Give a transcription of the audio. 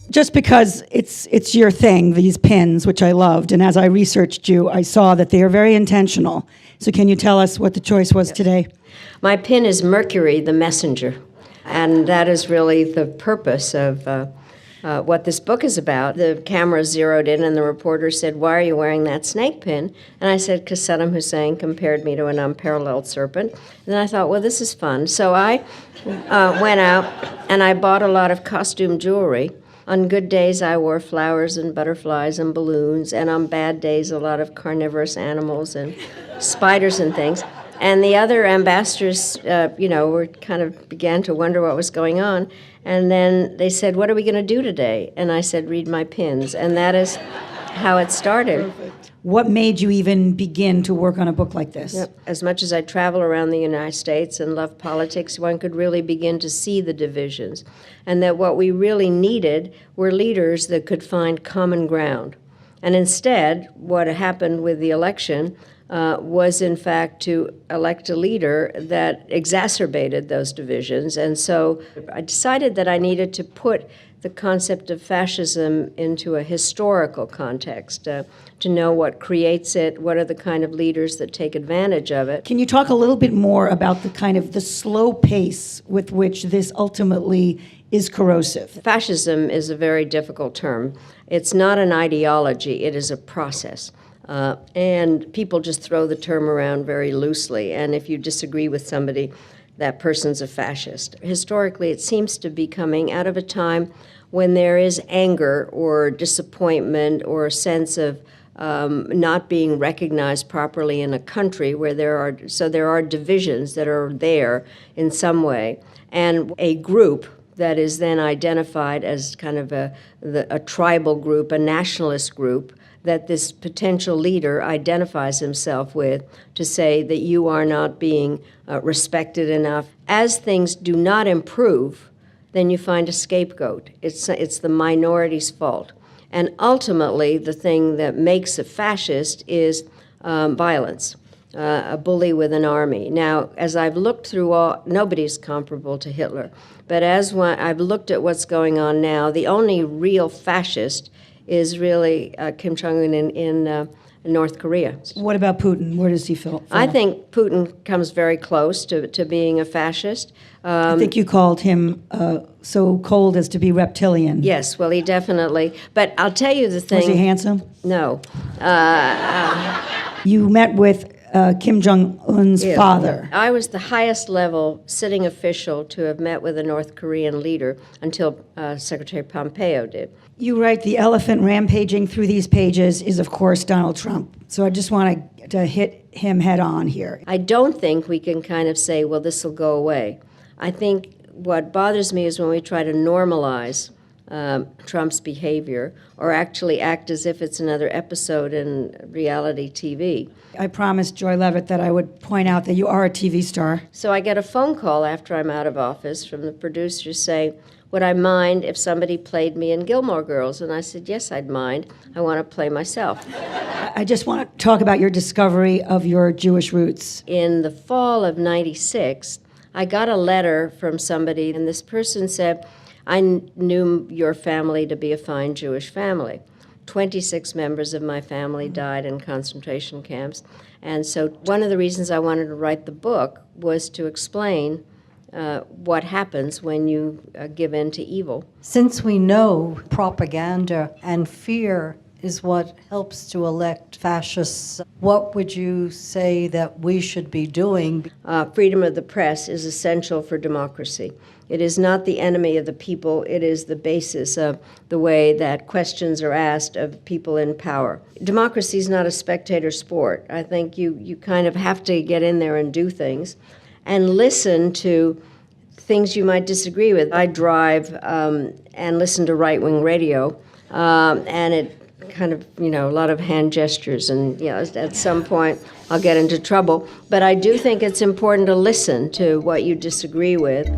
Just because it's your thing, these pins, which I loved, and as I researched you, I saw that they are very intentional. So can you tell us what the choice was today? My pin is Mercury, the messenger, and that is really the purpose of what this book is about. The camera zeroed in, and the reporter said, "Why are you wearing that snake pin?" And I said, "Because Saddam Hussein compared me to an unparalleled serpent." And then I thought, well, this is fun. So I went out, and I bought a lot of costume jewelry. On good days, I wore flowers and butterflies and balloons, and on bad days, a lot of carnivorous animals and spiders and things. And the other ambassadors, were kind of began to wonder what was going on. And then they said, "What are we going to do today?" And I said, "Read my pins." And that is how it started. Perfect. What made you even begin to work on a book like this? Yep. As much as I travel around the United States and love politics, one could really begin to see the divisions. And that what we really needed were leaders that could find common ground. And instead, what happened with the election was, in fact, to elect a leader that exacerbated those divisions. And so I decided that I needed to put the concept of fascism into a historical context, to know what creates it, what are the kind of leaders that take advantage of it. Can you talk a little bit more about the slow pace with which this ultimately is corrosive? Fascism is a very difficult term. It's not an ideology, it is a process. And people just throw the term around very loosely, and if you disagree with somebody, that person's a fascist. Historically, it seems to be coming out of a time when there is anger or disappointment or a sense of not being recognized properly in a country where there are divisions that are there in some way, and a group that is then identified as kind of a tribal group, a nationalist group, that this potential leader identifies himself with, to say that you are not being respected enough. As things do not improve, then you find a scapegoat. It's the minority's fault. And ultimately, the thing that makes a fascist is violence, a bully with an army. Now, as I've looked through nobody's comparable to Hitler, but I've looked at what's going on now, the only real fascist is really Kim Jong-un in North Korea. What about Putin? Where does he fall? I think Putin comes very close to being a fascist. I think you called him so cold as to be reptilian. Yes, well, he definitely. But I'll tell you the thing. Was he handsome? No. You met with Kim Jong-un's father. I was the highest level sitting official to have met with a North Korean leader until Secretary Pompeo did. You write the elephant rampaging through these pages is, of course, Donald Trump. So I just want to hit him head on here. I don't think we can kind of say, well, this will go away. I think what bothers me is when we try to normalize Trump's behavior or actually act as if it's another episode in reality TV. I promised Joy Levitt that I would point out that you are a TV star. So I get a phone call after I'm out of office from the producers saying, would I mind if somebody played me in Gilmore Girls? And I said, yes, I'd mind. I want to play myself. I just want to talk about your discovery of your Jewish roots. In the fall of '96, I got a letter from somebody, and this person said, I knew your family to be a fine Jewish family. 26 members of my family died in concentration camps. And so one of the reasons I wanted to write the book was to explain what happens when you give in to evil. Since we know propaganda and fear is what helps to elect fascists, what would you say that we should be doing? Freedom of the press is essential for democracy. It is not the enemy of the people, it is the basis of the way that questions are asked of people in power. Democracy is not a spectator sport. I think you kind of have to get in there and do things and listen to things you might disagree with. I drive and listen to right-wing radio, and it kind of, a lot of hand gestures, and, at some point I'll get into trouble. But I do think it's important to listen to what you disagree with.